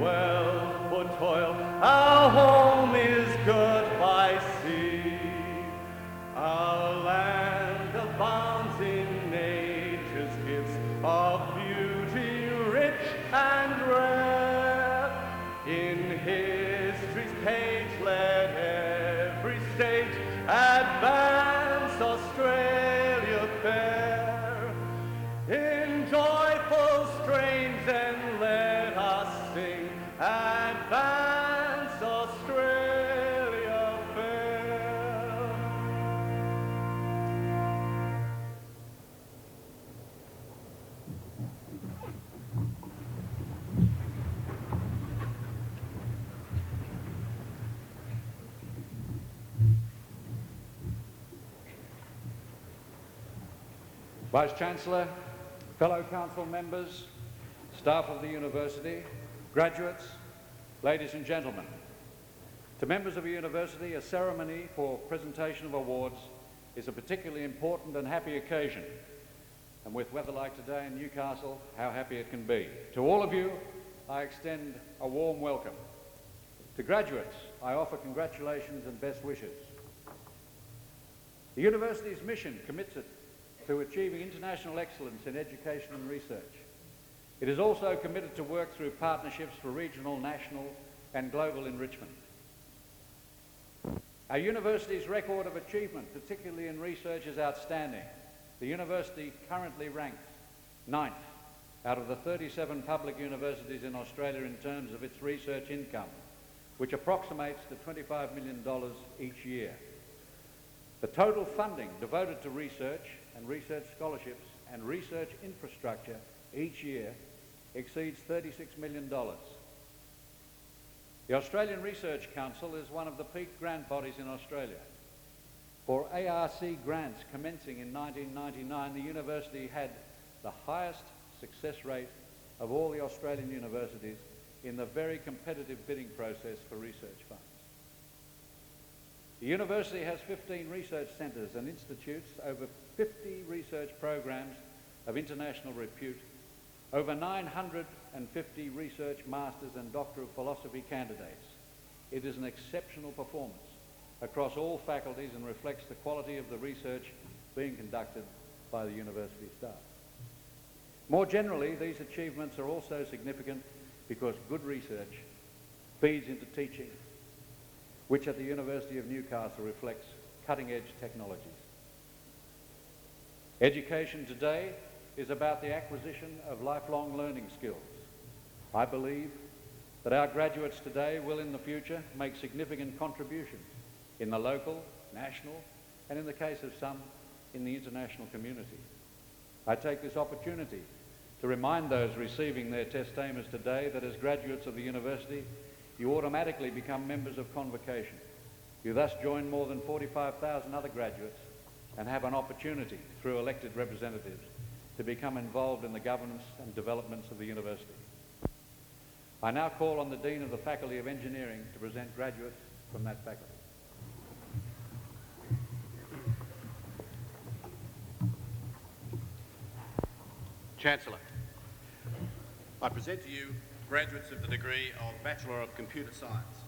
wealth for toil. Our home is girt by sea. Our land abounds in nature's gifts of beauty rich and rare. In history's page let every state advance Australia fair. In joyful strains then let us sing, advance Australia fair. Vice-Chancellor, fellow council members, staff of the university, graduates, ladies and gentlemen. To members of a university, a ceremony for presentation of awards is a particularly important and happy occasion. And with weather like today in Newcastle, how happy it can be. To all of you, I extend a warm welcome. To graduates, I offer congratulations and best wishes. The university's mission commits it to achieving international excellence in education and research. It is also committed to work through partnerships for regional, national and global enrichment. Our university's record of achievement, particularly in research, is outstanding. The university currently ranks 9th out of the 37 public universities in Australia in terms of its research income, which approximates to $25 million each year. The total funding devoted to research and research scholarships and research infrastructure each year exceeds $36 million. The Australian Research Council is one of the peak grant bodies in Australia. For ARC grants commencing in 1999, the university had the highest success rate of all the Australian universities in the very competitive bidding process for research funds. The university has 15 research centres and institutes, over 50 research programs of international repute, over 950 research masters and Doctor of Philosophy candidates. It is an exceptional performance across all faculties and reflects the quality of the research being conducted by the university staff. More generally, these achievements are also significant because good research feeds into teaching, which at the University of Newcastle reflects cutting-edge technologies. Education today is about the acquisition of lifelong learning skills. I believe that our graduates today will in the future make significant contributions in the local, national, and in the case of some, in the international community. I take this opportunity to remind those receiving their testaments today that as graduates of the university, you automatically become members of Convocation. You thus join more than 45,000 other graduates and have an opportunity, through elected representatives, to become involved in the governance and developments of the university. I now call on the Dean of the Faculty of Engineering to present graduates from that faculty. Chancellor, I present to you graduates of the degree of Bachelor of Computer Science.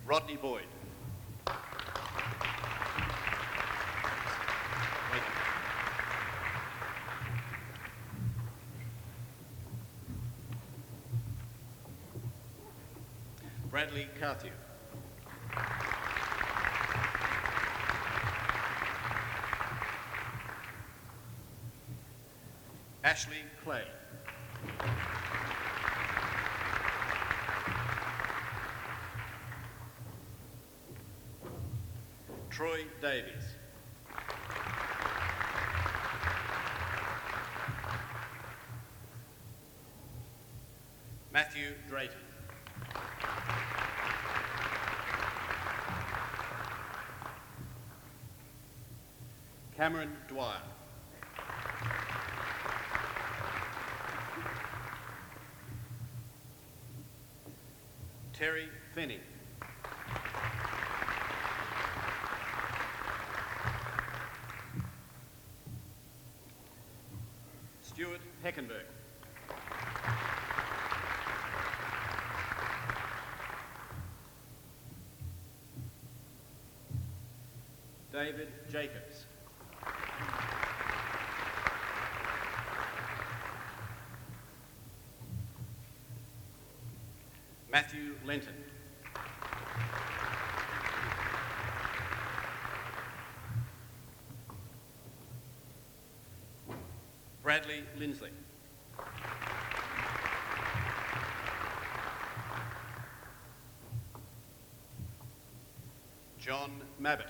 Rodney Boyd. Thank you. Bradley Carthew. Ashley Clay. Troy Davies. Matthew Drayton. Cameron Dwyer. Terry Finney. Stuart Heckenberg. David Jacobs. Matthew Lenton. Bradley Lindsley. John Mabbott.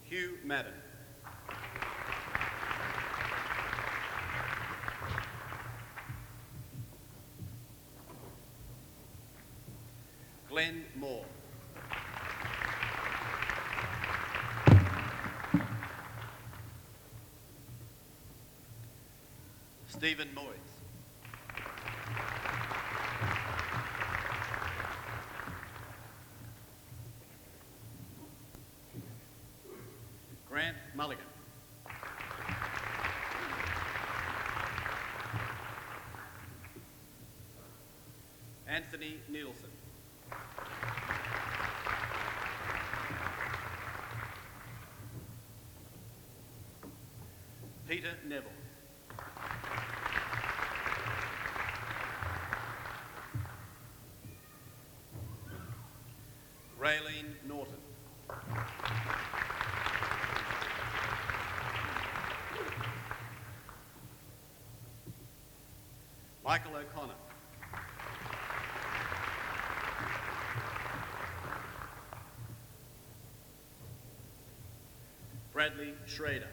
Hugh Madden. Glenn Moore. Stephen Moyes. Grant Mulligan. Anthony Nielsen. Peter Neville. Raylene Norton. Michael O'Connor. Bradley Schrader.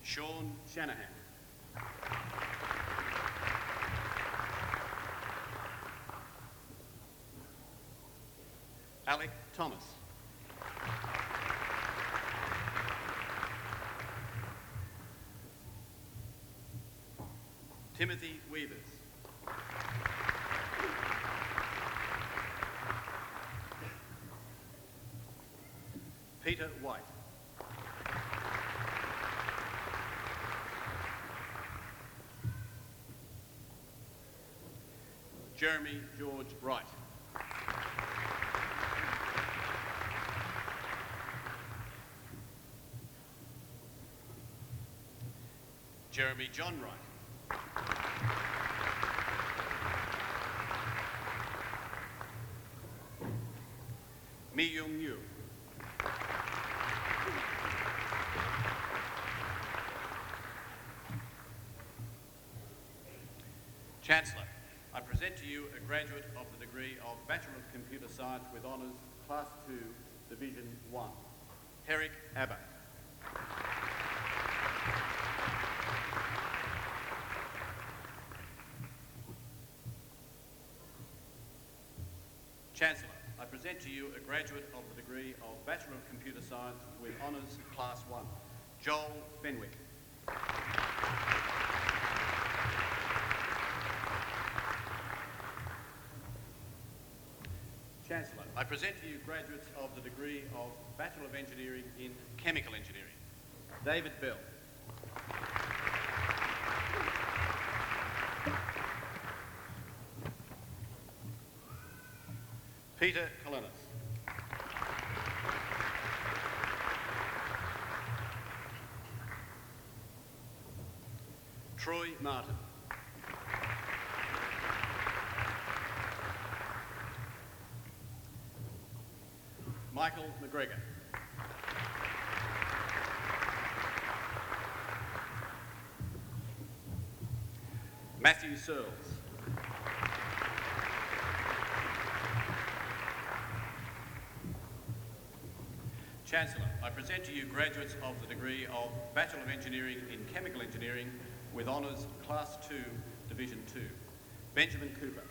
Sean Shanahan. Alec Thomas. Timothy Weavers. Peter White. Jeremy George Wright. Jeremy John Wright. Mi Young Yu. Chancellor, I present to you a graduate of the degree of Bachelor of Computer Science with Honours, Class 2, Division 1, Herrick Abbott. Chancellor, I present to you a graduate of the degree of Bachelor of Computer Science with Honours, Class 1, Joel Fenwick. Chancellor, I present to you graduates of the degree of Bachelor of Engineering in Chemical Engineering, David Bell. Peter Colinas. Troy Martin. Michael McGregor. Matthew Searles. Chancellor, I present to you graduates of the degree of Bachelor of Engineering in Chemical Engineering with Honours, Class 2, Division 2, Benjamin Cooper.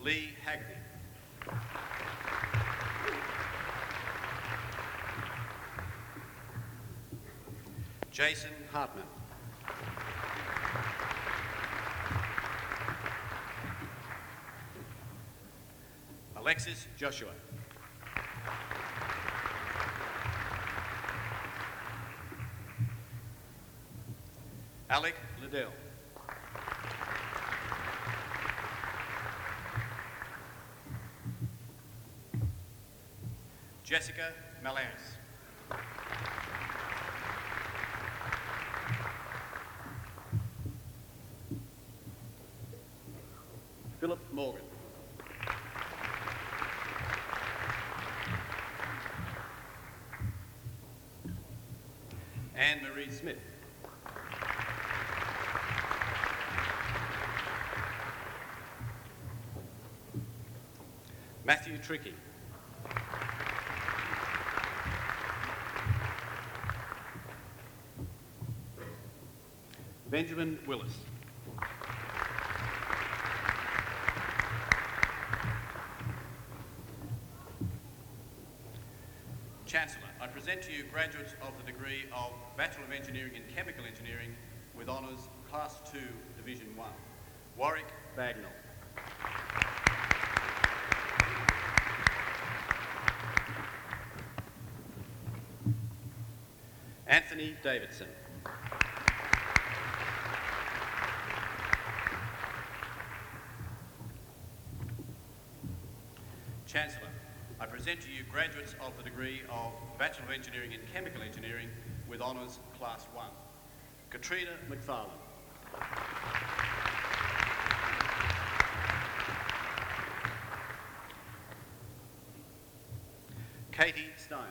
Lee Haggerty. Jason Hartman. Alexis Joshua. Alec Liddell. Jessica Malaris. Philip Morgan. Anne-Marie Smith. Matthew Trickey. Benjamin Willis. Chancellor, I present to you graduates of the degree of Bachelor of Engineering in Chemical Engineering with honours Class 2, Division 1. Warwick Bagnall. Anthony Davidson. Chancellor, I present to you graduates of the degree of Bachelor of Engineering in Chemical Engineering with honours Class 1. Katrina McFarlane. Katie Stein.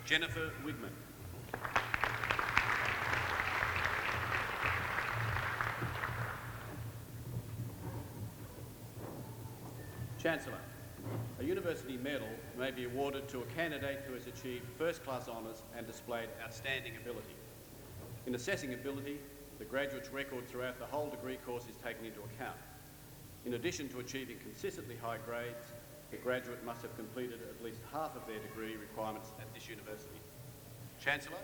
Jennifer Wigman. Chancellor, a university medal may be awarded to a candidate who has achieved first-class honours and displayed outstanding ability. In assessing ability, the graduate's record throughout the whole degree course is taken into account. In addition to achieving consistently high grades, the graduate must have completed at least half of their degree requirements at this university. Chancellor,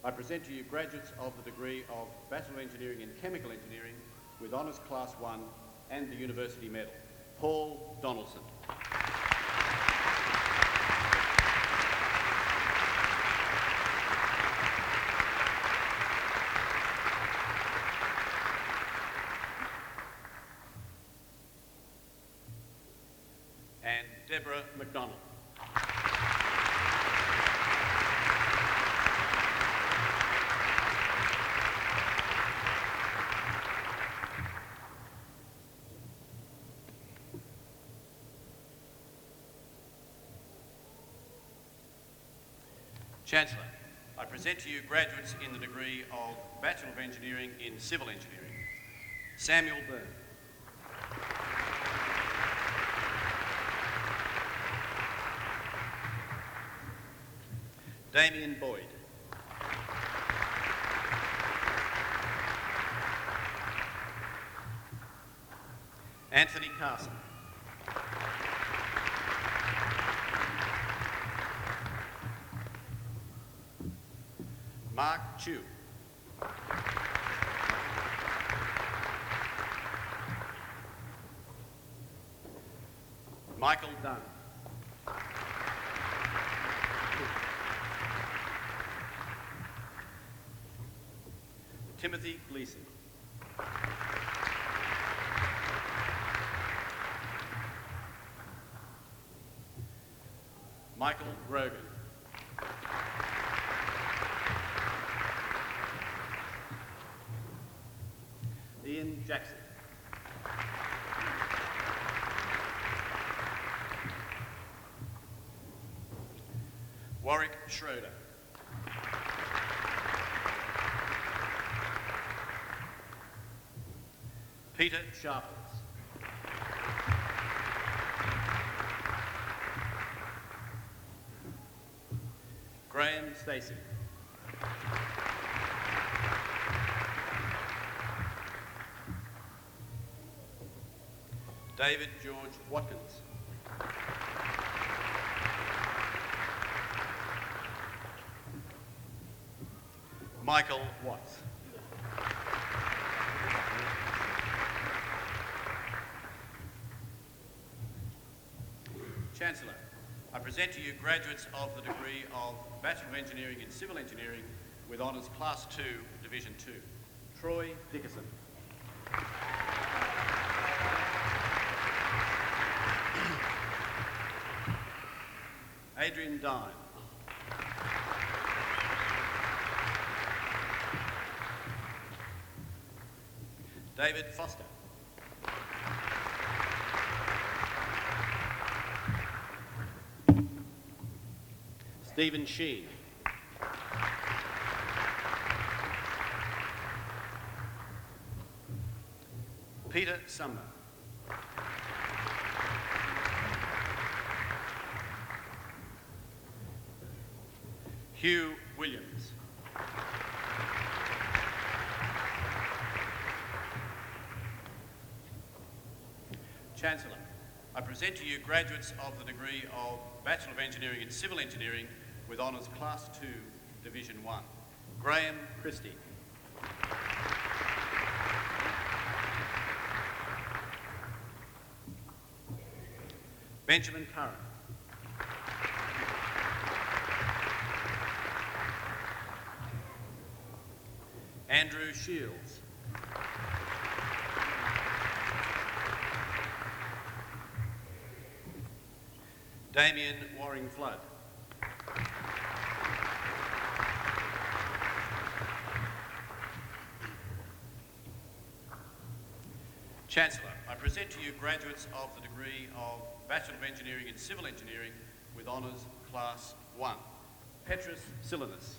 I present to you graduates of the degree of Bachelor of Engineering in Chemical Engineering with honours Class 1 and the university medal. Paul Donaldson. And Deborah McDonald. Chancellor, I present to you graduates in the degree of Bachelor of Engineering in Civil Engineering. Samuel Byrne. Damien Boyd. Anthony Carson. Mark Chu. Michael Dunn. Timothy Gleeson. Michael Grogan. Ian Jackson. Warwick Schroeder. Peter Sharples. Graham Stacey. David George Watkins. Michael Watts. Chancellor, I present to you graduates of the degree of Bachelor of Engineering in Civil Engineering with Honours Class 2, Division 2. Troy Dickerson. Adrian Dine. David Foster. Stephen Sheen. Peter Sumner. Hugh Williams. Chancellor, I present to you graduates of the degree of Bachelor of Engineering in Civil Engineering with Honours Class 2, Division 1. Graham Christie. Benjamin Curran. Andrew Shields. Damien Waring Flood. Chancellor, I present to you graduates of the degree of Bachelor of Engineering in Civil Engineering with Honours Class 1. Petrus Silenus.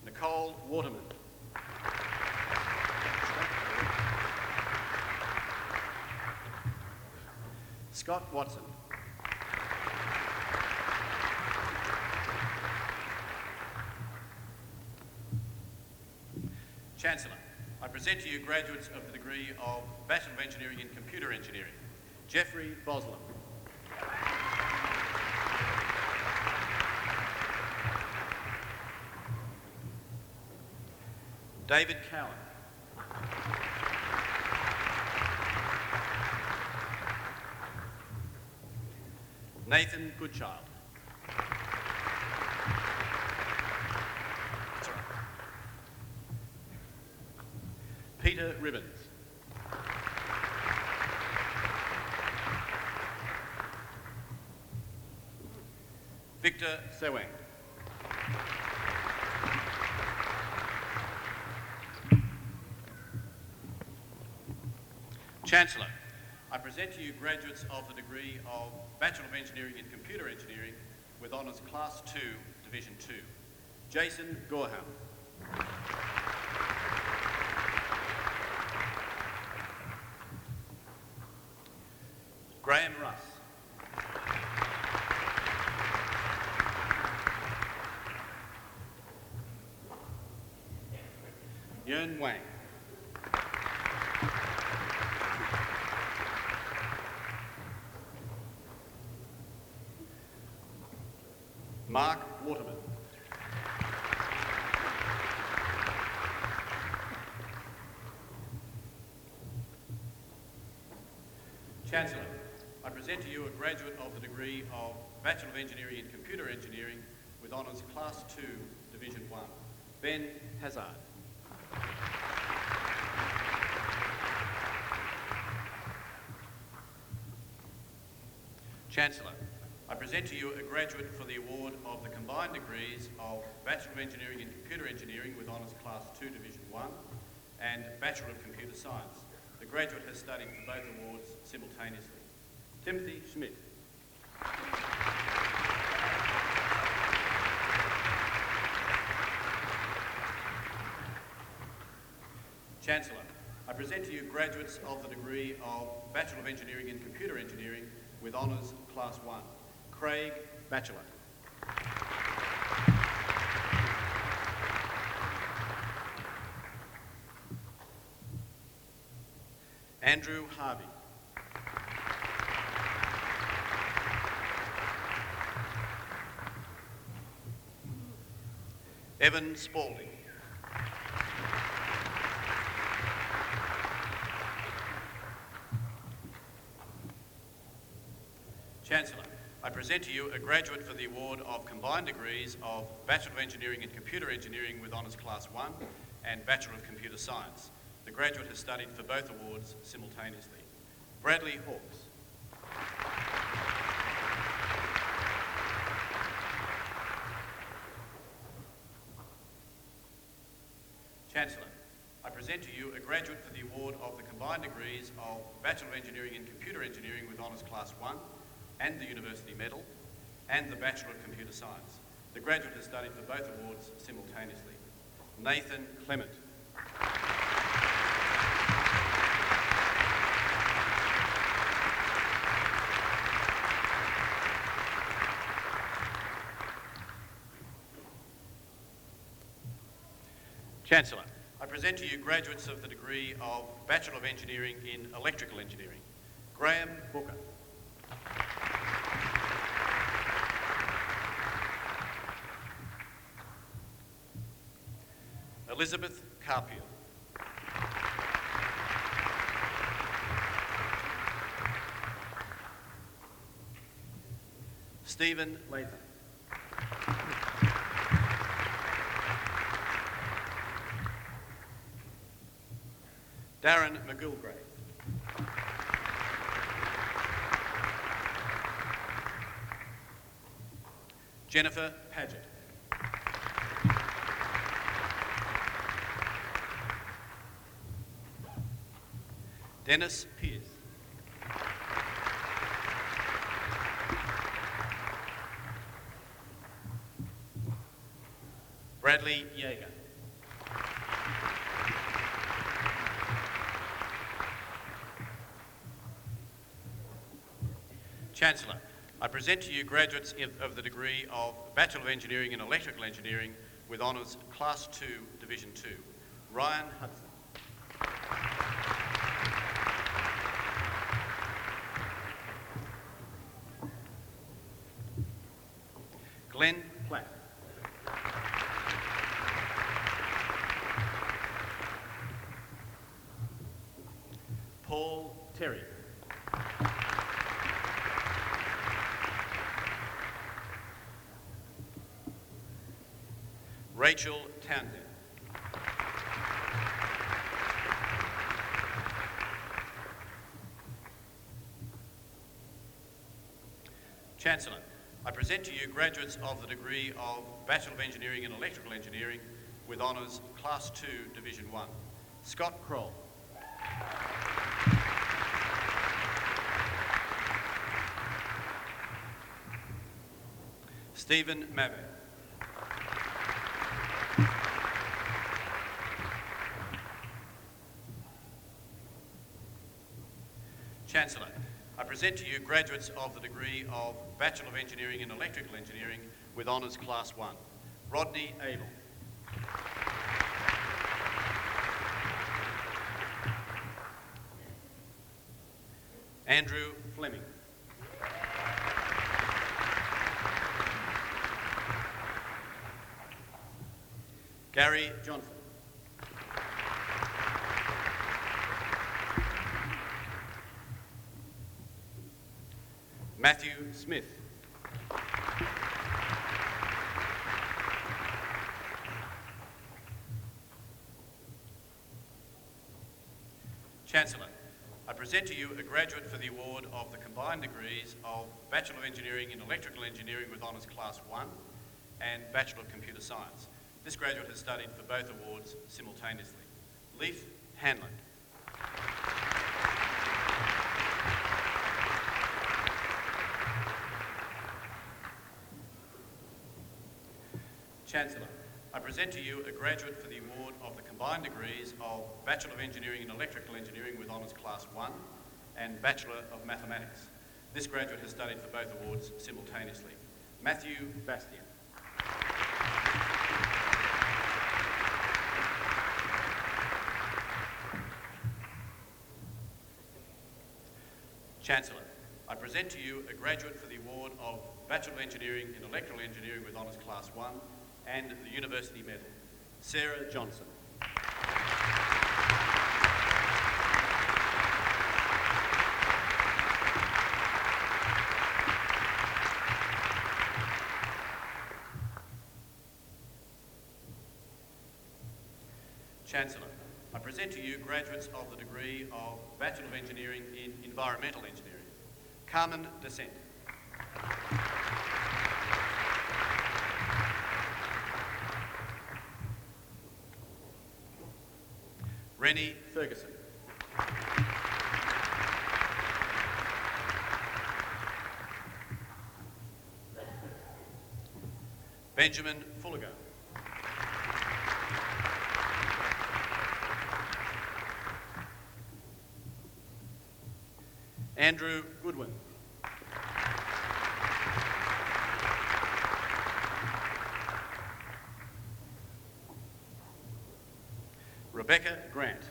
Nicole Waterman. Scott Watson. Chancellor, I present to you graduates of the degree of Bachelor of Engineering in Computer Engineering. Jeffrey Boslam. David Cowan. Nathan Goodchild. That's all right. Peter Ribbons. Victor Sewang. Chancellor, I present to you graduates of the degree of Bachelor of Engineering in Computer Engineering with Honours Class 2, Division 2. Jason Gorham. Graham Russ. Yuen Wang. Mark Waterman. Chancellor, I present to you a graduate of the degree of Bachelor of Engineering in Computer Engineering with Honours Class 2, Division 1. Ben Hazard. Chancellor, I present to you a graduate for the award of the combined degrees of Bachelor of Engineering in Computer Engineering with Honours Class 2 Division 1 and Bachelor of Computer Science. The graduate has studied for both awards simultaneously. Timothy Schmidt. Chancellor, I present to you graduates of the degree of Bachelor of Engineering in Computer Engineering with Honours Class 1. Craig Batchelor. Andrew Harvey. Evan Spalding. Chancellor, I present to you a graduate for the award of combined degrees of Bachelor of Engineering in Computer Engineering with Honours Class 1 and Bachelor of Computer Science. The graduate has studied for both awards simultaneously. Bradley Hawkes. Chancellor, I present to you a graduate for the award of the combined degrees of Bachelor of Engineering in Computer Engineering with Honours Class 1 and the University Medal and the Bachelor of Computer Science. The graduate has studied for both awards simultaneously. Nathan Clement. Chancellor, I present to you graduates of the degree of Bachelor of Engineering in Electrical Engineering. Graham Booker. Elizabeth Carpio. Stephen Latham. Darren McGilgrave. Jennifer Paget. Dennis Pearce. Bradley Yeager. Chancellor, I present to you graduates of the degree of Bachelor of Engineering in Electrical Engineering with Honours Class 2, Division 2. Ryan Hudson. Glenn Platt. Paul Terry. Rachel Townsend. Chancellor, I present to you graduates of the degree of Bachelor of Engineering in Electrical Engineering with Honours Class 2, Division 1. Scott Kroll. Stephen Mabbe. Chancellor, I present to you graduates of the degree of Bachelor of Engineering in Electrical Engineering with Honours Class 1. Rodney Abel. Andrew Fleming. Gary Johnson. Matthew Smith. Chancellor, I present to you a graduate for the award of the combined degrees of Bachelor of Engineering in Electrical Engineering with Honours Class 1 and Bachelor of Computer Science. This graduate has studied for both awards simultaneously. Leif Hanlon. Chancellor, I present to you a graduate for the award of the combined degrees of Bachelor of Engineering in Electrical Engineering with Honours Class 1 and Bachelor of Mathematics. This graduate has studied for both awards simultaneously. Matthew Bastian. Chancellor, I present to you a graduate for the award of Bachelor of Engineering in Electrical Engineering with Honours Class 1 and the University Medal. Sarah Johnson. Chancellor, I present to you graduates of the degree of Bachelor of Engineering in Environmental Engineering. Carmen Descent. Rennie Ferguson. Benjamin Fulliger. Andrew Goodwin. Rebecca Grant.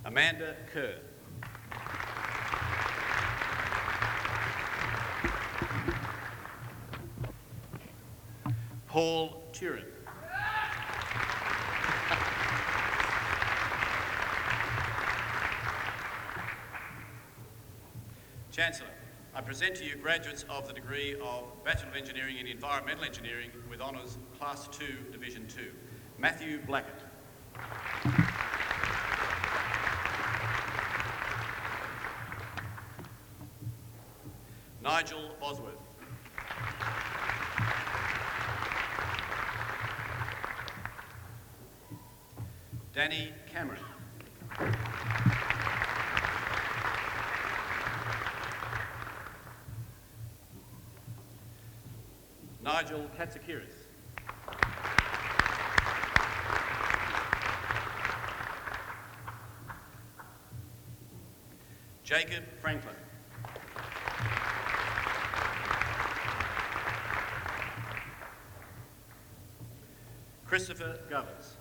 Amanda Kerr. Paul Turin. Chancellor, I present to you graduates of the degree of Bachelor of Engineering in Environmental Engineering with Honours Class 2, Division 2. Matthew Blackett. Nigel Bosworth. Danny Cameron. Nigel Katsikiris. Jacob Franklin. Christopher Govers.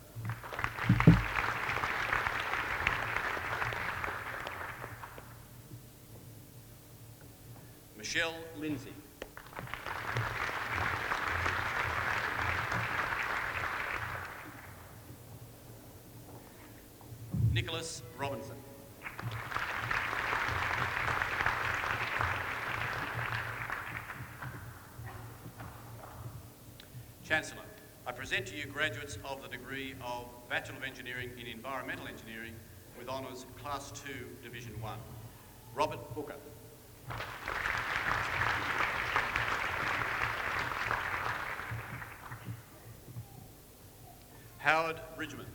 Michelle Lindsay. Nicholas Robinson. Chancellor, I present to you graduates of the degree of Bachelor of Engineering in Environmental Engineering with Honours Class 2, Division 1. Robert Booker. Howard Bridgman.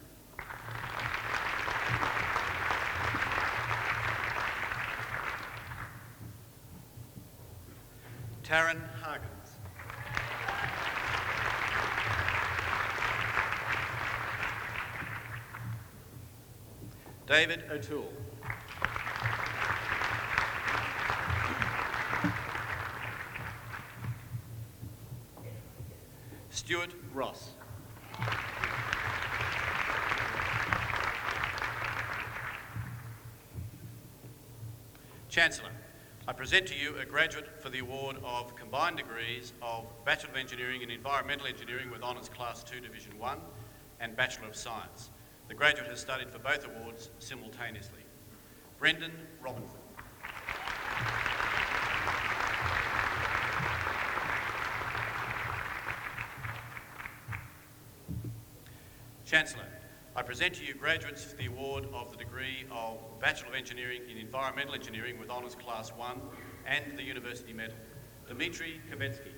Taryn Harkins. David O'Toole. Stuart Ross. Chancellor, I present to you a graduate for the award of combined degrees of Bachelor of Engineering in Environmental Engineering with Honours Class 2 Division 1 and Bachelor of Science. The graduate has studied for both awards simultaneously. Brendan Robinson. Chancellor, I present to you graduates for the award of the degree of Bachelor of Engineering in Environmental Engineering with Honours Class 1 and the University Medal. Dmitry Kovetsky.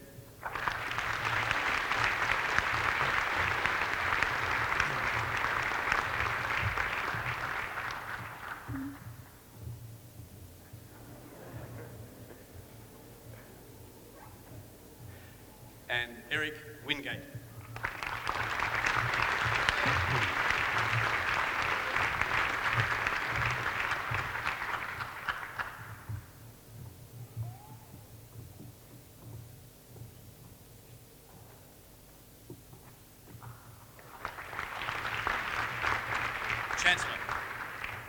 And Eric Wingate. Chancellor,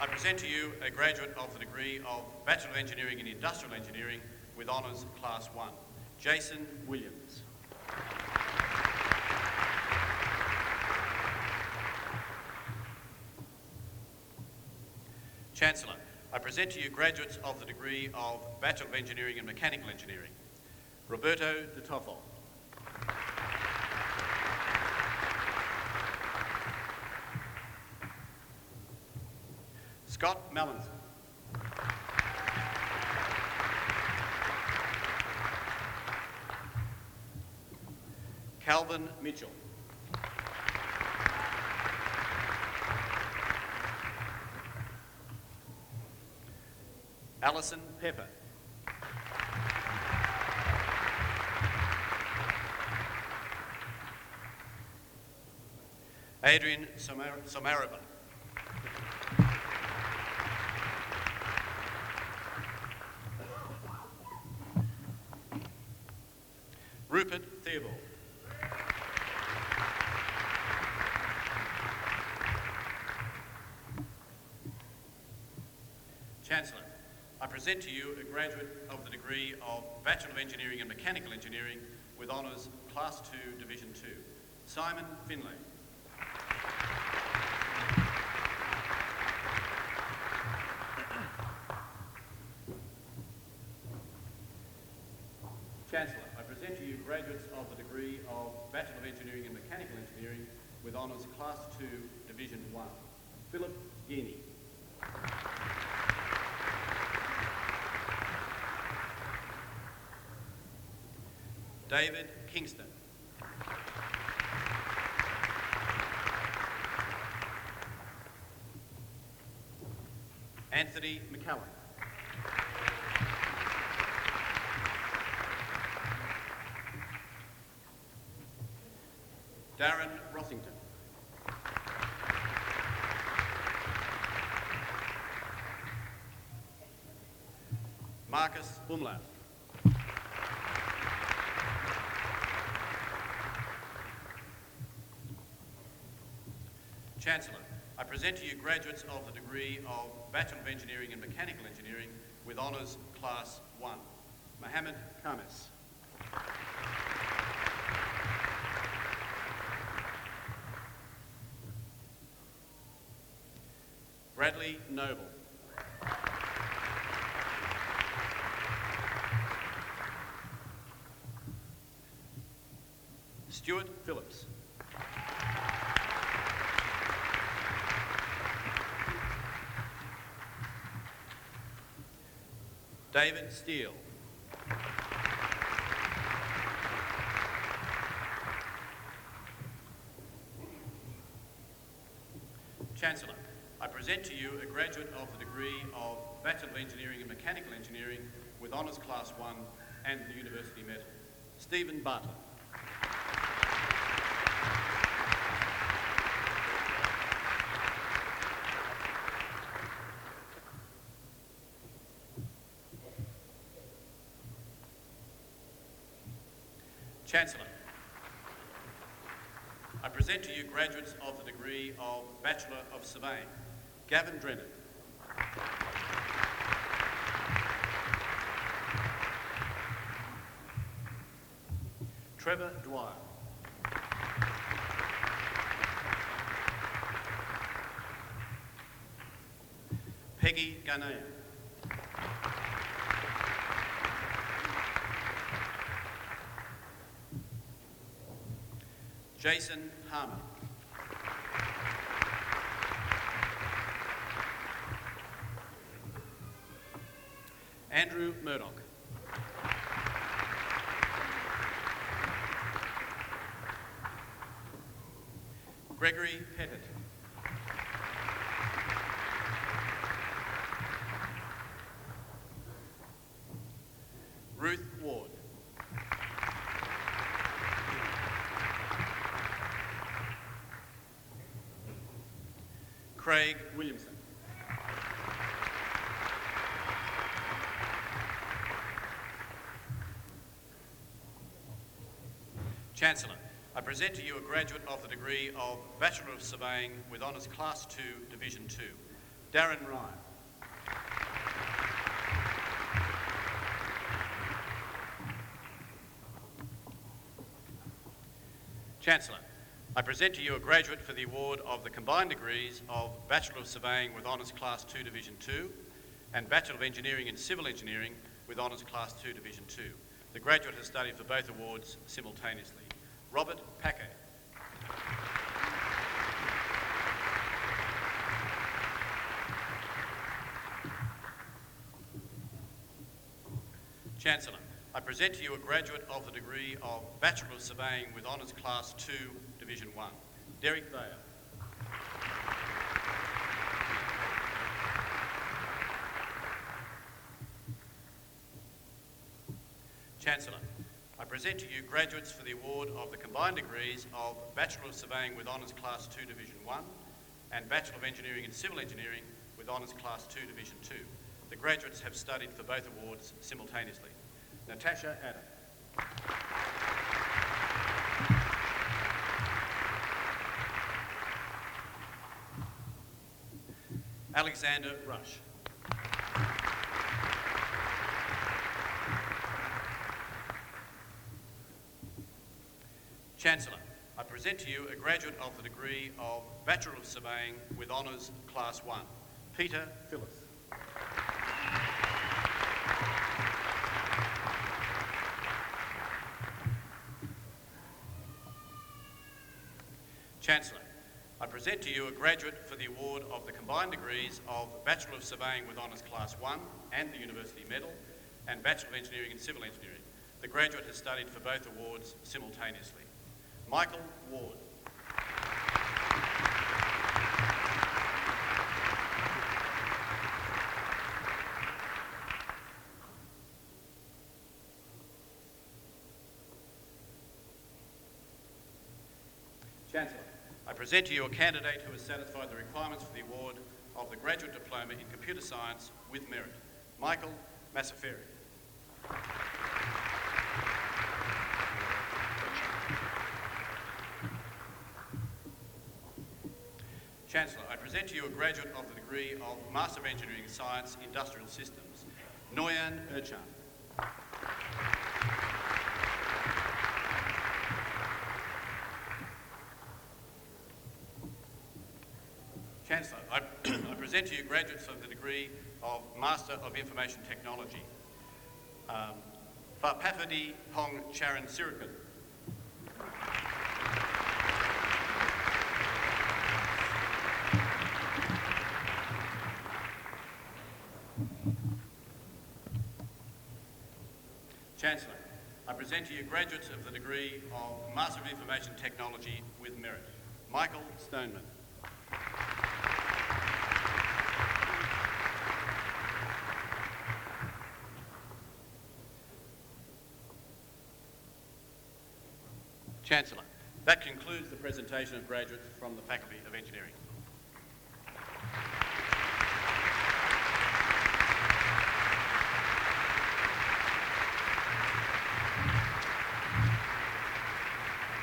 I present to you a graduate of the degree of Bachelor of Engineering in Industrial Engineering with Honours Class 1, Jason Williams. Chancellor, I present to you graduates of the degree of Bachelor of Engineering in Mechanical Engineering, Roberto de Toffol. Scott Mallinson. Calvin Mitchell. Alison Pepper. Adrian Somaraba. Rupert Theobald. Chancellor, I present to you a graduate of the degree of Bachelor of Engineering and Mechanical Engineering with honours Class 2, Division 2, Simon Finlay. Chancellor, I present to you graduates of the degree of Bachelor of Engineering and Mechanical Engineering with honours Class 2, Division 1, Philip Guiney. David Kingston. Anthony McCallum. Darren Rossington. Marcus Umlauf. Chancellor, I present to you graduates of the degree of Bachelor of Engineering and Mechanical Engineering with honours Class 1, Mohammed Khamis. Bradley Noble. Stuart Phillips. David Steele. Chancellor, I present to you a graduate of the degree of Bachelor of Engineering and Mechanical Engineering with honours Class 1 and the University Medal, Stephen Bartlett. Chancellor, I present to you graduates of the degree of Bachelor of Surveying, Gavin Drennan. Trevor Dwyer. Peggy Garnea. Jason Harmon. Andrew Murdoch. Gregory Pettit. Ruth Ward. Craig Williamson. Chancellor, I present to you a graduate of the degree of Bachelor of Surveying with honours Class 2, Division 2, Darren Ryan. Chancellor, I present to you a graduate for the award of the combined degrees of Bachelor of Surveying with honours Class 2 Division 2 and Bachelor of Engineering in Civil Engineering with honours Class 2 Division 2, The graduate has studied for both awards simultaneously. Robert Paquet. Chancellor, I present to you a graduate of the degree of Bachelor of Surveying with Honours Class 2, Division 1, Derek Thayer. Chancellor, I present to you graduates for the award of the combined degrees of Bachelor of Surveying with Honours Class 2, Division 1 and Bachelor of Engineering in Civil Engineering with Honours Class 2, Division 2. The graduates have studied for both awards simultaneously. Natasha Adam. Alexander Rush. Chancellor, I present to you a graduate of the degree of Bachelor of Surveying with Honours Class 1, Peter Phillis. Chancellor, I present to you a graduate for the award of the combined degrees of Bachelor of Surveying with Honours Class 1 and the University Medal and Bachelor of Engineering in Civil Engineering. The graduate has studied for both awards simultaneously. Michael Ward. Chancellor, I present to you a candidate who has satisfied the requirements for the award of the Graduate Diploma in Computer Science with merit, Michael Massaferi. Chancellor, I present to you a graduate of the degree of Master of Engineering Science, Industrial Systems, Noyan Erchan. Chancellor, I present to you graduates of the degree of Master of Information Technology, Farpafadi Hong Charan Sirikan. Chancellor, I present to you graduates of the degree of Master of Information Technology with merit, Michael Stoneman. Chancellor, that concludes the presentation of graduates from the Faculty of Engineering.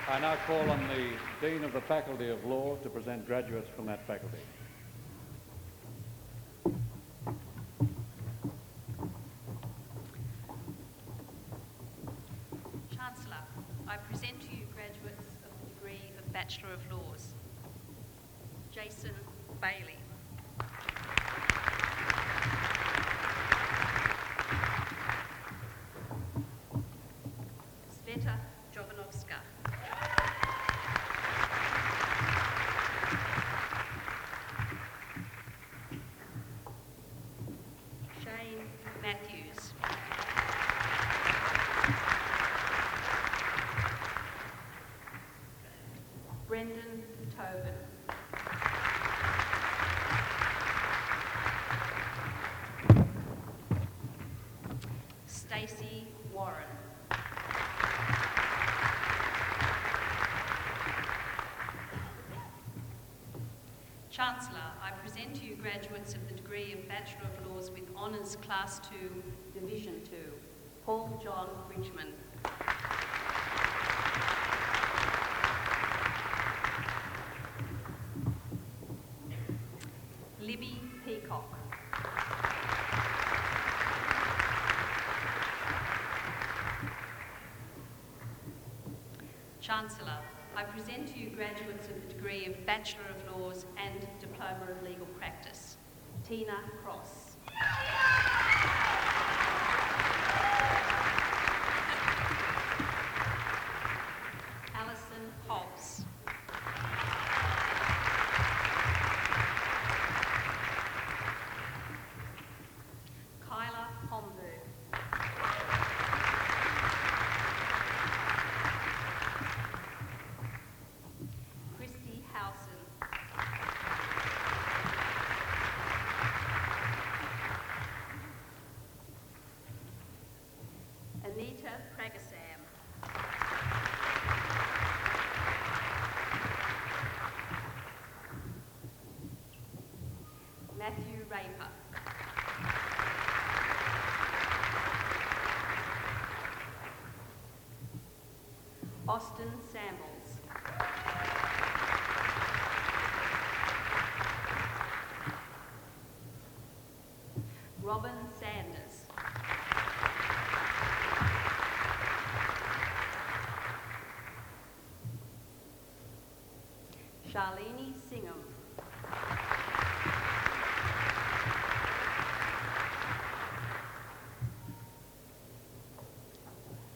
I now call on the Dean of the Faculty of Law to present graduates from that faculty. Chancellor, I present to you graduates of the degree of Bachelor of Laws. Jason Bailey. Sveta Jovanovska. Shane Matthews. Brendan Tobin. Stacey Warren. Chancellor, I present to you graduates of the degree of Bachelor of Laws with Honours Class 2, Division 2, Paul John Richmond. Libby Peacock. Chancellor, I present to you graduates of the degree of Bachelor of Laws and Diploma of Legal Practice, Tina Cross. Hobbs. Kyla Homburg. Christy Howson. Anita Pragasam. Matthew Raper. Austin Sambles. Robin Sanders. Charlene Singham.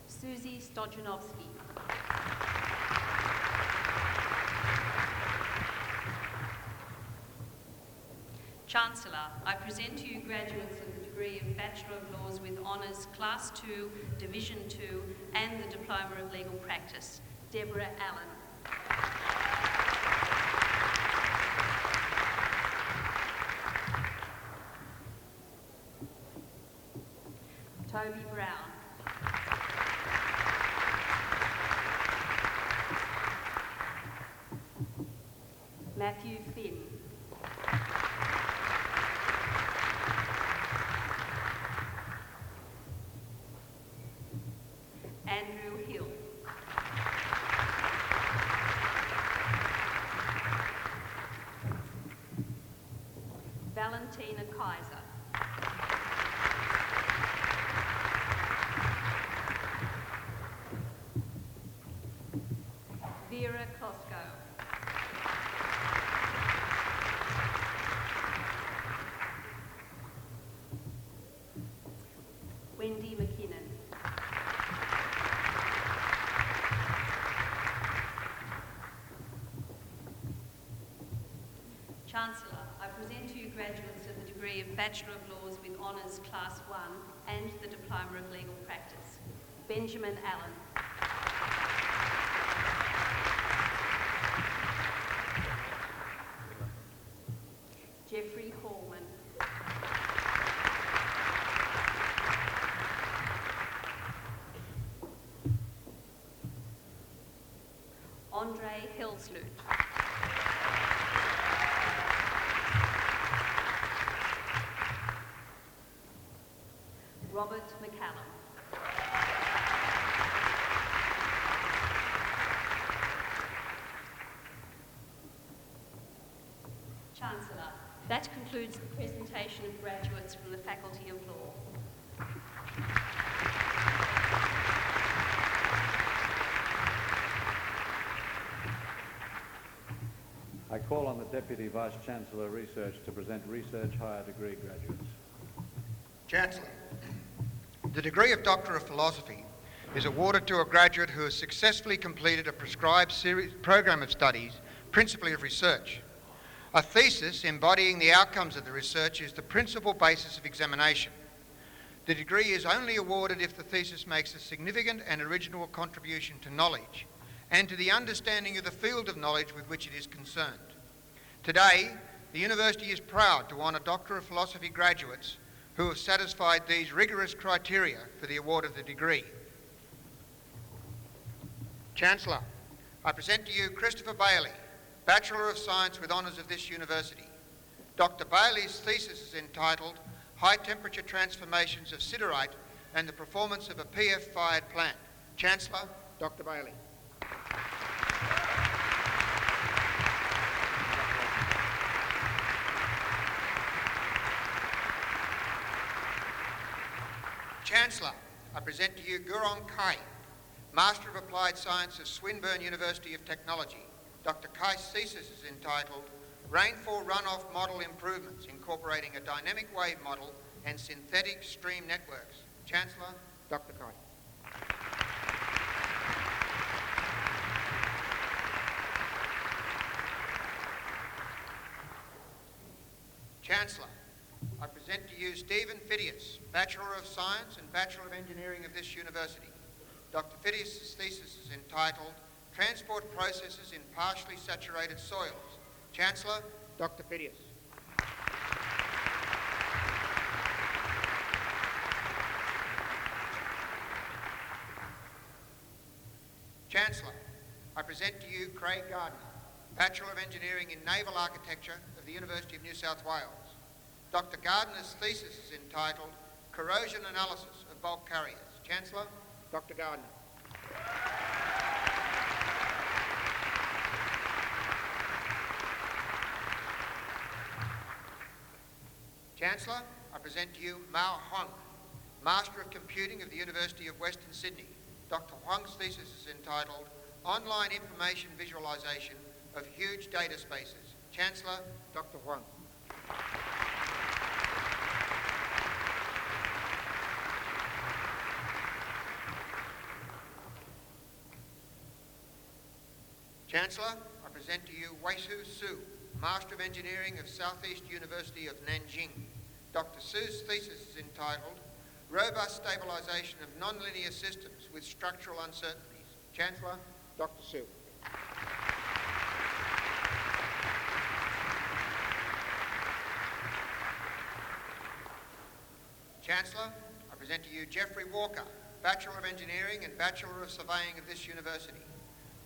Susie Stojanovsky. Chancellor, I present to you graduates of the degree of Bachelor of Laws with Honours Class 2, Division 2 and the Diploma of Legal Practice. Deborah Allen. Toby Brown. Matthew Finn. Andrew Hill. Valentina Kaiser. Vera Klosko. Wendy McKinnon. Chancellor, I present to you graduates of the degree of Bachelor of Laws with Honours Class 1 and the Diploma of Legal Practice. Benjamin Allen. Jeffrey Hallman. Andre Helslut. Robert McCallum. Chancellor, that concludes the presentation of graduates from the Faculty of Law. I call on the Deputy Vice-Chancellor Research to present Research Higher Degree graduates. Chancellor, the degree of Doctor of Philosophy is awarded to a graduate who has successfully completed a prescribed program of studies, principally of research. A thesis embodying the outcomes of the research is the principal basis of examination. The degree is only awarded if the thesis makes a significant and original contribution to knowledge and to the understanding of the field of knowledge with which it is concerned. Today, the University is proud to honour Doctor of Philosophy graduates who have satisfied these rigorous criteria for the award of the degree. Chancellor, I present to you Christopher Bailey, Bachelor of Science with Honours of this University. Dr. Bailey's thesis is entitled High Temperature Transformations of Siderite and the Performance of a PF-fired Plant. Chancellor, Dr. Bailey. Chancellor, I present to you Gurong Kai, Master of Applied Science of Swinburne University of Technology. Dr. Kai's thesis is entitled Rainfall Runoff Model Improvements, incorporating a dynamic wave model and synthetic stream networks. Chancellor, Dr. Kai. Chancellor, I present to you Stephen Phidias, Bachelor of Science and Bachelor of Engineering of this university. Dr. Phidias' thesis is entitled Transport Processes in Partially Saturated Soils. Chancellor, Dr. Phidias. Chancellor, I present to you Craig Gardner, Bachelor of Engineering in Naval Architecture of the University of New South Wales. Dr. Gardner's thesis is entitled Corrosion Analysis of Bulk Carriers. Chancellor, Dr. Gardner. Chancellor, I present to you Mao Huang, Master of Computing of the University of Western Sydney. Dr. Huang's thesis is entitled Online Information Visualization of Huge Data Spaces. Chancellor, Dr. Huang. Chancellor, I present to you Weisu Su, Master of Engineering of Southeast University of Nanjing. Dr. Su's thesis is entitled Robust Stabilisation of Nonlinear Systems with Structural Uncertainties. Chancellor, Dr. Su. Chancellor, I present to you Geoffrey Walker, Bachelor of Engineering and Bachelor of Surveying of this university.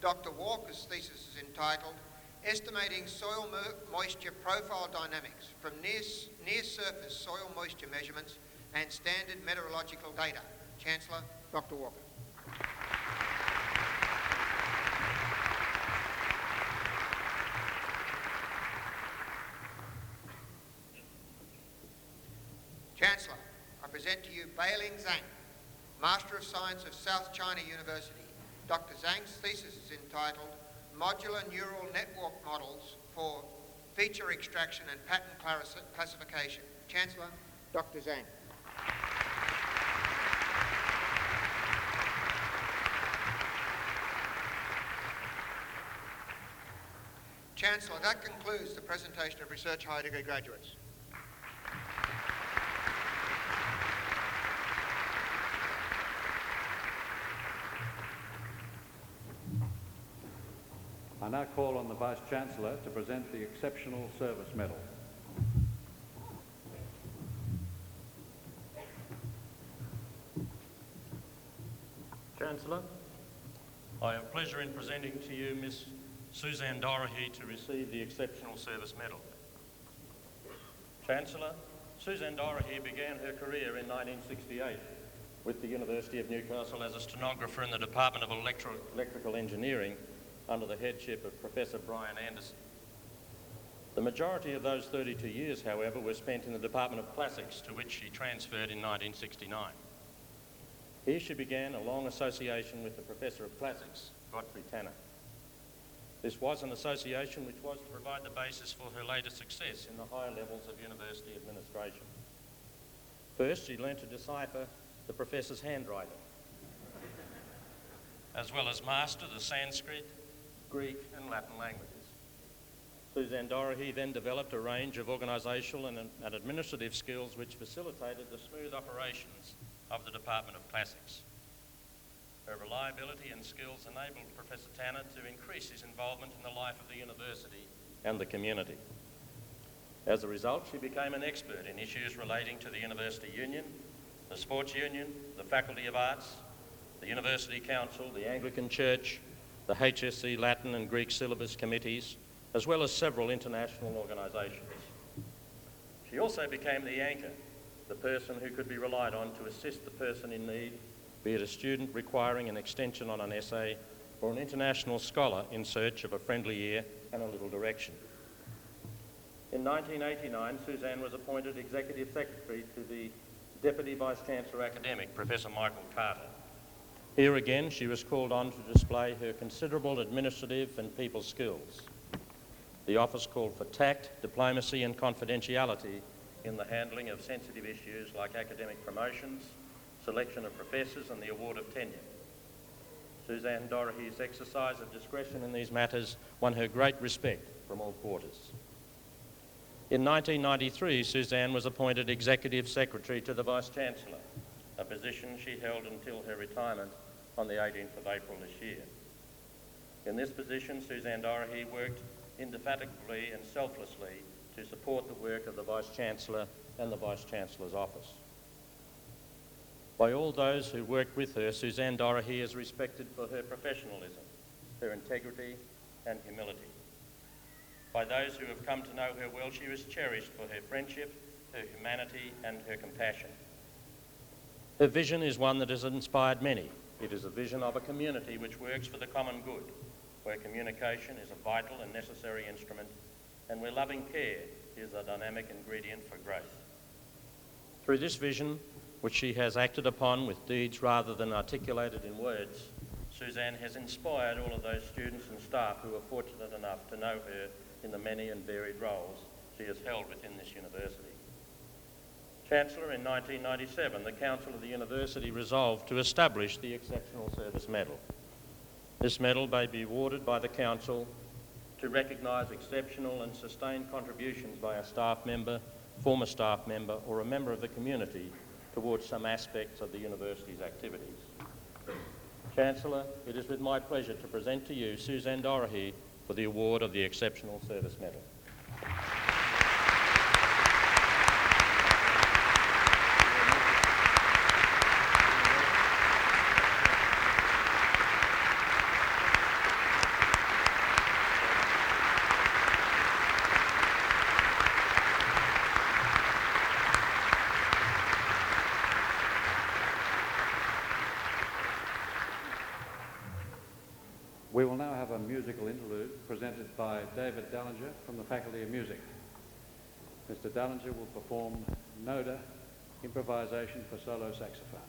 Dr. Walker's thesis is entitled Estimating Soil Moisture Profile Dynamics from near-surface soil moisture measurements and standard meteorological data. Chancellor, Dr. Walker. Chancellor, I present to you Bailing Zhang, Master of Science of South China University. Dr. Zhang's thesis is entitled Modular Neural Network Models for Feature Extraction and Pattern Classification. Chancellor, Dr. Zhang. Chancellor, that concludes the presentation of research higher degree graduates. I now call on the Vice-Chancellor to present the Exceptional Service Medal. Chancellor, I have pleasure in presenting to you Miss Suzanne Dorahy to receive the Exceptional Service Medal. Chancellor, Suzanne Dorahy began her career in 1968 with the University of Newcastle as a stenographer in the Department of Electrical Engineering under the headship of Professor Brian Anderson. The majority of those 32 years, however, were spent in the Department of Classics, to which she transferred in 1969. Here she began a long association with the Professor of Classics, Godfrey Tanner. This was an association which was to provide the basis for her later success in the higher levels of university administration. First, she learnt to decipher the professor's handwriting, as well as master the Sanskrit, Greek and Latin languages. Suzanne Dorahy then developed a range of organisational and administrative skills which facilitated the smooth operations of the Department of Classics. Her reliability and skills enabled Professor Tanner to increase his involvement in the life of the university and the community. As a result, she became an expert in issues relating to the University Union, the Sports Union, the Faculty of Arts, the University Council, the Anglican Church, the HSC Latin and Greek syllabus committees, as well as several international organisations. She also became the anchor, the person who could be relied on to assist the person in need, be it a student requiring an extension on an essay or an international scholar in search of a friendly ear and a little direction. In 1989, Suzanne was appointed Executive Secretary to the Deputy Vice-Chancellor Academic, Professor Michael Carter. Here again, she was called on to display her considerable administrative and people skills. The office called for tact, diplomacy and confidentiality in the handling of sensitive issues like academic promotions, selection of professors and the award of tenure. Suzanne Dorahy's exercise of discretion in these matters won her great respect from all quarters. In 1993, Suzanne was appointed Executive Secretary to the Vice-Chancellor, a position she held until her retirement on the 18th of April this year. In this position, Suzanne Dorahy worked indefatigably and selflessly to support the work of the Vice-Chancellor and the Vice-Chancellor's office. By all those who worked with her, Suzanne Dorahy is respected for her professionalism, her integrity and humility. By those who have come to know her well, she was cherished for her friendship, her humanity and her compassion. Her vision is one that has inspired many. It is a vision of a community which works for the common good, where communication is a vital and necessary instrument, and where loving care is a dynamic ingredient for growth. Through this vision, which she has acted upon with deeds rather than articulated in words, Suzanne has inspired all of those students and staff who are fortunate enough to know her in the many and varied roles she has held within this university. Chancellor, in 1997, the Council of the University resolved to establish the Exceptional Service Medal. This medal may be awarded by the Council to recognise exceptional and sustained contributions by a staff member, former staff member or a member of the community towards some aspects of the university's activities. Chancellor, it is with my pleasure to present to you Suzanne Dorahy for the award of the Exceptional Service Medal. We will now have a musical interlude presented by David Dallinger from the Faculty of Music. Mr. Dallinger will perform Noda, improvisation for solo saxophone.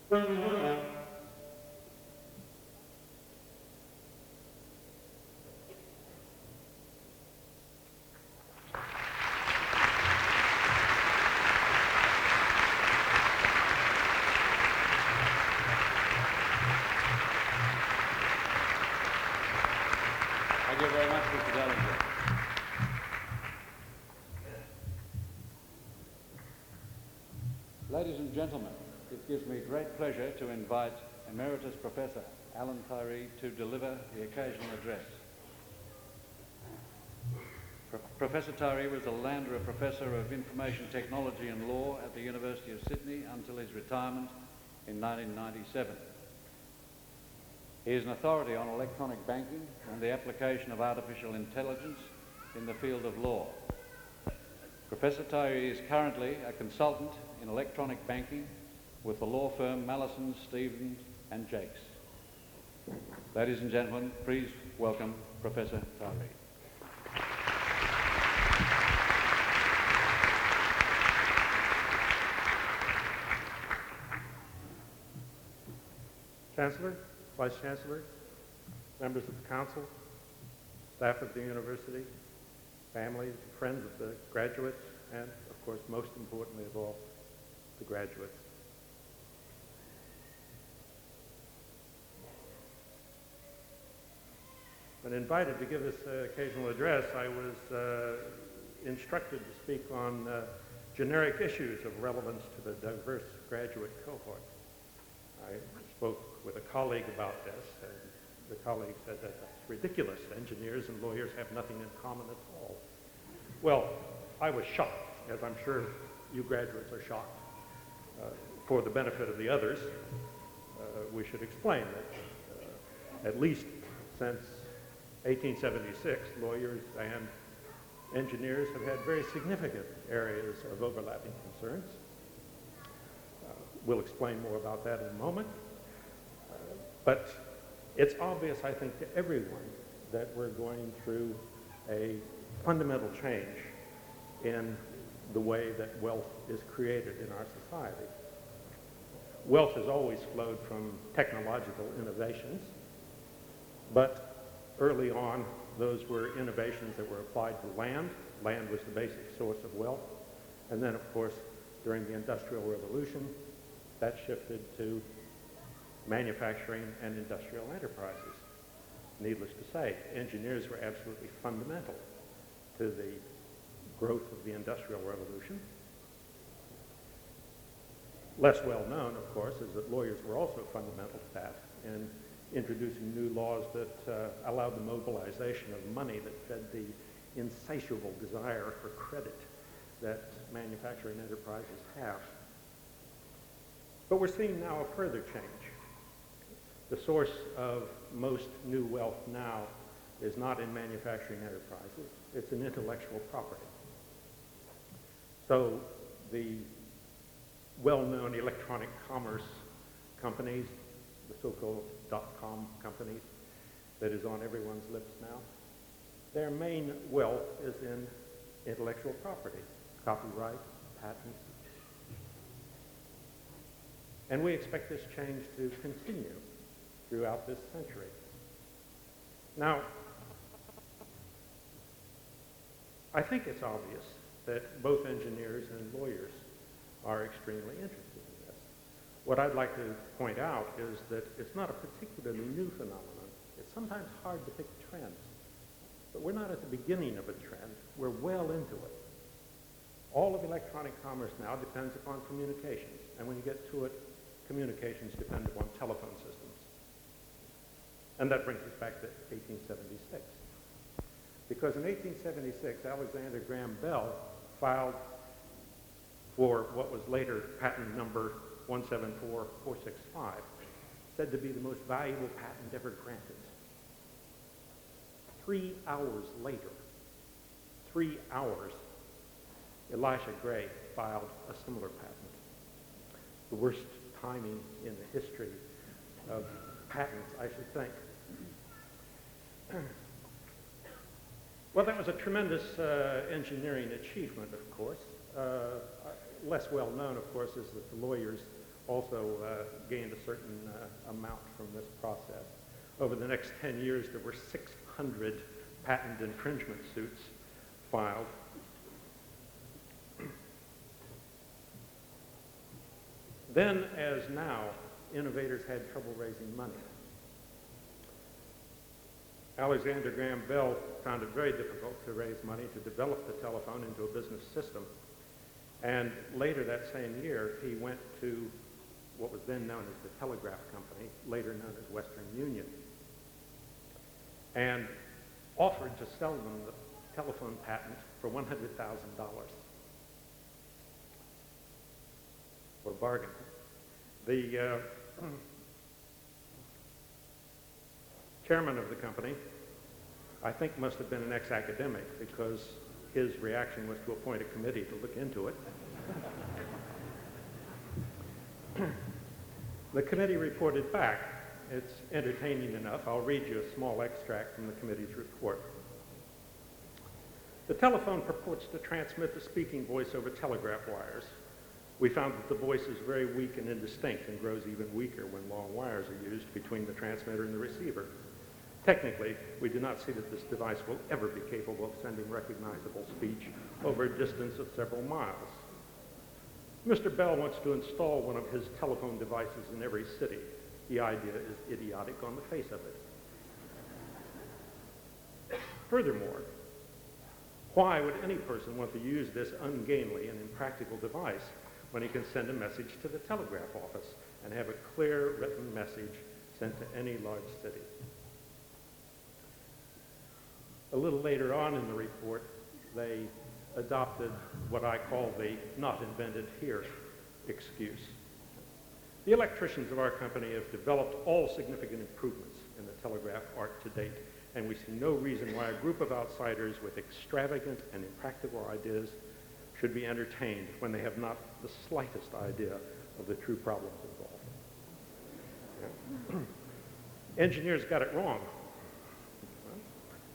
Thank you very much, Mr. Dallinger. Ladies and gentlemen, it gives me great pleasure to invite Emeritus Professor Alan Tyree to deliver the occasional address. Professor Tyree was a Landra Professor of Information Technology and Law at the University of Sydney until his retirement in 1997. He is an authority on electronic banking and the application of artificial intelligence in the field of law. Professor Tyree is currently a consultant in electronic banking with the law firm Mallison, Stevens and Jakes. Ladies and gentlemen, please welcome Professor Tyree. Chancellor, Vice Chancellor, members of the Council, staff of the University, families, friends of the graduates, and of course, most importantly of all, the graduates. When invited to give this occasional address, I was instructed to speak on generic issues of relevance to the diverse graduate cohort. I spoke with a colleague about this, and the colleague said that that's ridiculous. Engineers and lawyers have nothing in common at all. Well, I was shocked, as I'm sure you graduates are shocked. For the benefit of the others, we should explain that at least since 1876, lawyers and engineers have had very significant areas of overlapping concerns. We'll explain more about that in a moment. But it's obvious, I think, to everyone that we're going through a fundamental change in the way that wealth is created in our society. Wealth has always flowed from technological innovations, but early on, those were innovations that were applied to land. Land was the basic source of wealth. And then, of course, during the Industrial Revolution, that shifted to manufacturing and industrial enterprises. Needless to say, engineers were absolutely fundamental to the growth of the Industrial Revolution. Less well known, of course, is that lawyers were also fundamental to that in introducing new laws that allowed the mobilization of money that fed the insatiable desire for credit that manufacturing enterprises have. But we're seeing now a further change. The source of most new wealth now is not in manufacturing enterprises, it's in intellectual property. So the well-known electronic commerce companies, the so-called .com companies that is on everyone's lips now, their main wealth is in intellectual property, copyright, patents. And we expect this change to continue throughout this century. Now, I think it's obvious that both engineers and lawyers are extremely interested in this. What I'd like to point out is that it's not a particularly new phenomenon. It's sometimes hard to pick trends, but we're not at the beginning of a trend. We're well into it. All of electronic commerce now depends upon communications, and when you get to it, communications depend upon telephone systems. And that brings us back to 1876. Because in 1876, Alexander Graham Bell filed for what was later patent number 174465, said to be the most valuable patent ever granted. 3 hours later, 3 hours, Elisha Gray filed a similar patent. The worst timing in the history of patents, I should think. Well, that was a tremendous engineering achievement, of course. Less well known, of course, is that the lawyers also gained a certain amount from this process. Over the next 10 years, there were 600 patent infringement suits filed. Then, as now, innovators had trouble raising money. Alexander Graham Bell found it very difficult to raise money to develop the telephone into a business system. And later that same year, he went to what was then known as the Telegraph Company, later known as Western Union, and offered to sell them the telephone patent for $100,000. What a bargain. The chairman of the company, I think, must have been an ex-academic, because his reaction was to appoint a committee to look into it. The committee reported back. It's entertaining enough. I'll read you a small extract from the committee's report. The telephone purports to transmit the speaking voice over telegraph wires. We found that the voice is very weak and indistinct and grows even weaker when long wires are used between the transmitter and the receiver. Technically, we do not see that this device will ever be capable of sending recognizable speech over a distance of several miles. Mr. Bell wants to install one of his telephone devices in every city. The idea is idiotic on the face of it. Furthermore, why would any person want to use this ungainly and impractical device when he can send a message to the telegraph office and have a clear written message sent to any large city? A little later on in the report, they adopted what I call the "not invented here" excuse. The electricians of our company have developed all significant improvements in the telegraph art to date, and we see no reason why a group of outsiders with extravagant and impractical ideas should be entertained when they have not the slightest idea of the true problems involved. Engineers got it wrong.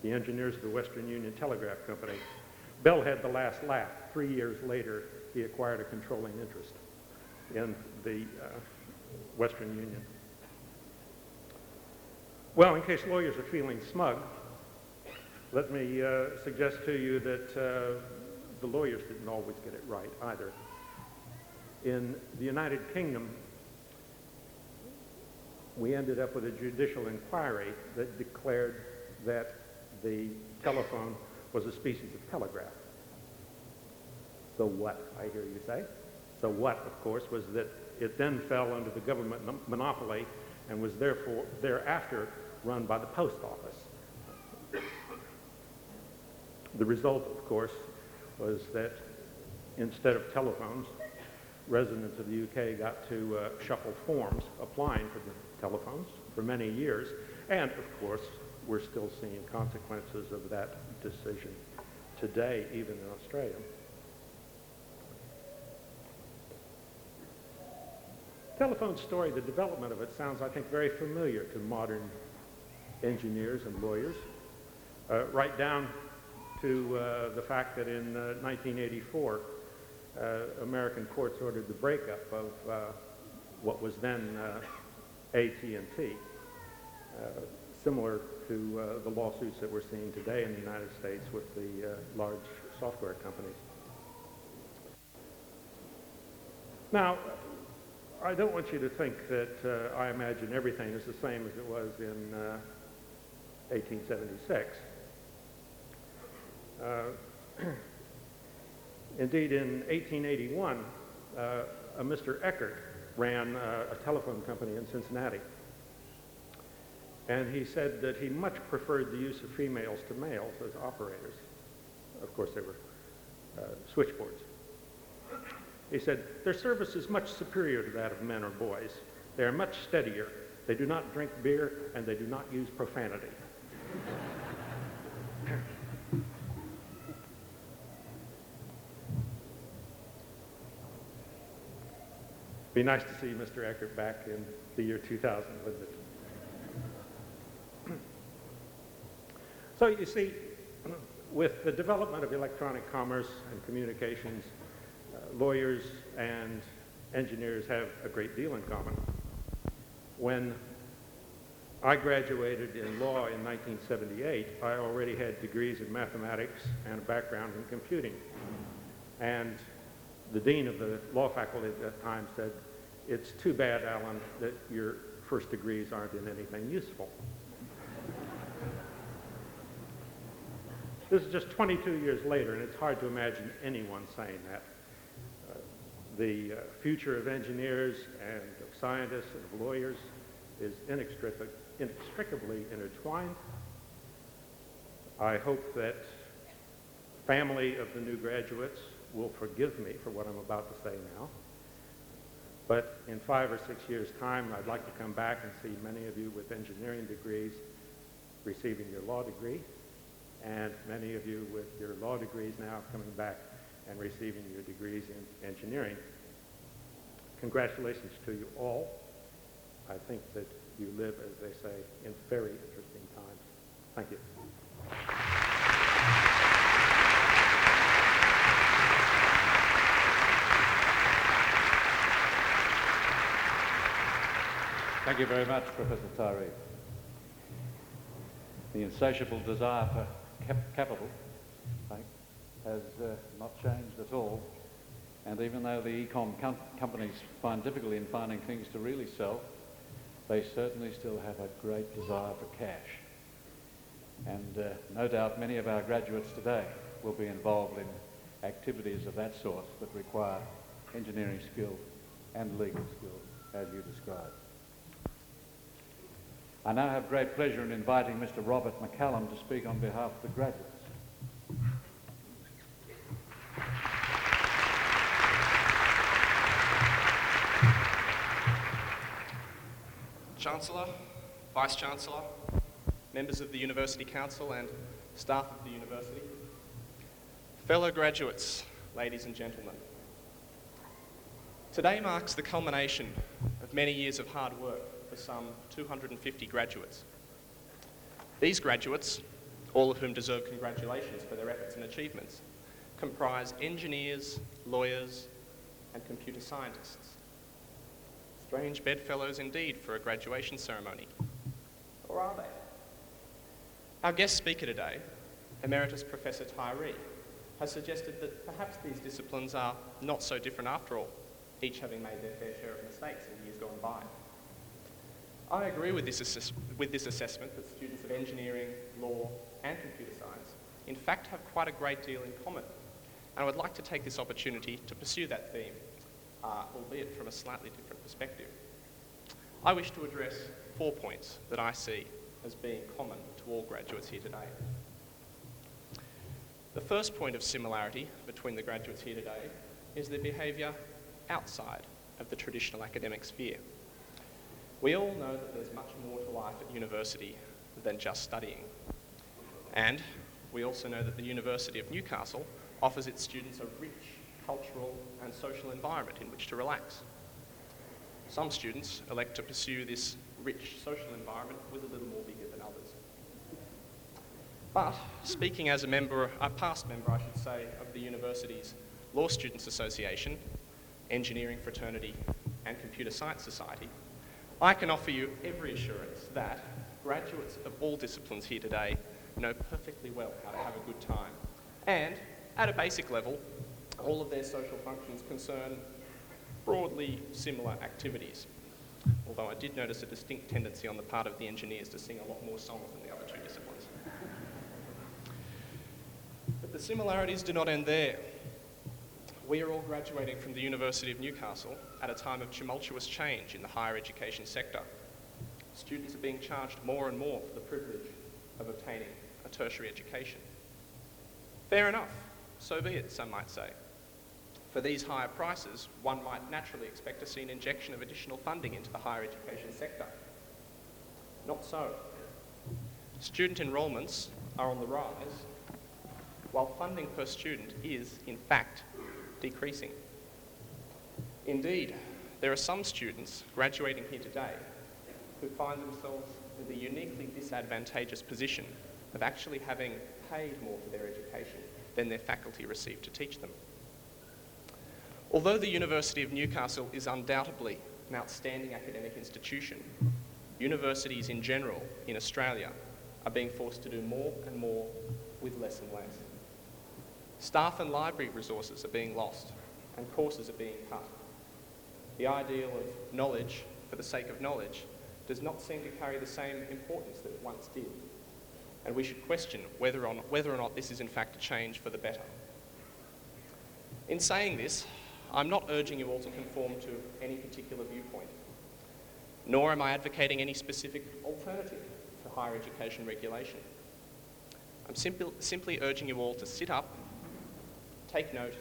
The engineers of the Western Union Telegraph Company. Bell had the last laugh. 3 years later, he acquired a controlling interest in the Western Union. Well, in case lawyers are feeling smug, let me suggest to you that the lawyers didn't always get it right either. In the United Kingdom, we ended up with a judicial inquiry that declared that the telephone was a species of telegraph. So what, I hear you say? So what, of course, was that it then fell under the government monopoly and was therefore thereafter run by the post office. The result, of course, was that instead of telephones, residents of the UK got to shuffle forms applying for the telephones for many years, and of course, we're still seeing consequences of that decision today, even in Australia. Telephone story, the development of it sounds, I think, very familiar to modern engineers and lawyers, right down to the fact that in 1984, American courts ordered the breakup of what was then AT&T, similar to the lawsuits that we're seeing today in the United States with the large software companies. Now, I don't want you to think that I imagine everything is the same as it was in 1876. Indeed, in 1881, a Mr. Eckert ran a telephone company in Cincinnati. And he said that he much preferred the use of females to males as operators. Of course, they were switchboards. He said, their service is much superior to that of men or boys. They are much steadier. They do not drink beer, and they do not use profanity. Be nice to see Mr. Eckert back in the year 2000, wouldn't it? So you see, with the development of electronic commerce and communications, lawyers and engineers have a great deal in common. When I graduated in law in 1978, I already had degrees in mathematics and a background in computing. And the dean of the law faculty at that time said, "It's too bad, Alan, that your first degrees aren't in anything useful." This is just 22 years later, and it's hard to imagine anyone saying that. The future of engineers and of scientists and of lawyers is inextricably intertwined. I hope that the family of the new graduates will forgive me for what I'm about to say now. But in 5 or 6 years' time, I'd like to come back and see many of you with engineering degrees receiving your law degree, and many of you with your law degrees now coming back and receiving your degrees in engineering. Congratulations to you all. I think that you live, as they say, in very interesting times. Thank you. Thank you very much, Professor Tyree. The insatiable desire for capital, I think, has not changed at all. And even though the e-com companies find difficulty in finding things to really sell, they certainly still have a great desire for cash. And no doubt many of our graduates today will be involved in activities of that sort that require engineering skill and legal skill, as you described. I now have great pleasure in inviting Mr. Robert McCallum to speak on behalf of the graduates. Chancellor, Vice-Chancellor, members of the University Council and staff of the university, fellow graduates, ladies and gentlemen. Today marks the culmination of many years of hard work for some 250 graduates. These graduates, all of whom deserve congratulations for their efforts and achievements, comprise engineers, lawyers, and computer scientists. Strange bedfellows indeed for a graduation ceremony. Or are they? Our guest speaker today, Emeritus Professor Tyree, has suggested that perhaps these disciplines are not so different after all, each having made their fair share of mistakes in years gone by. I agree with this assessment that students of engineering, law, and computer science in fact have quite a great deal in common, and I would like to take this opportunity to pursue that theme, albeit from a slightly different perspective. I wish to address 4 points that I see as being common to all graduates here today. The first point of similarity between the graduates here today is their behaviour outside of the traditional academic sphere. We all know that there's much more to life at university than just studying. And we also know that the University of Newcastle offers its students a rich cultural and social environment in which to relax. Some students elect to pursue this rich social environment with a little more vigour than others. But speaking as a past member, I should say, of the university's Law Students Association, Engineering Fraternity, and Computer Science Society, I can offer you every assurance that graduates of all disciplines here today know perfectly well how to have a good time. And at a basic level, all of their social functions concern broadly similar activities. Although I did notice a distinct tendency on the part of the engineers to sing a lot more songs than the other two disciplines. But the similarities do not end there. We are all graduating from the University of Newcastle at a time of tumultuous change in the higher education sector. Students are being charged more and more for the privilege of obtaining a tertiary education. Fair enough, so be it, some might say. For these higher prices, one might naturally expect to see an injection of additional funding into the higher education sector. Not so. Student enrolments are on the rise, while funding per student is, in fact, decreasing. Indeed, there are some students graduating here today who find themselves in the uniquely disadvantageous position of actually having paid more for their education than their faculty received to teach them. Although the University of Newcastle is undoubtedly an outstanding academic institution, universities in general in Australia are being forced to do more and more with less and less. Staff and library resources are being lost and courses are being cut. The ideal of knowledge for the sake of knowledge does not seem to carry the same importance that it once did. And we should question whether or not this is in fact a change for the better. In saying this, I'm not urging you all to conform to any particular viewpoint, nor am I advocating any specific alternative to higher education regulation. I'm simply urging you all to sit up, take note,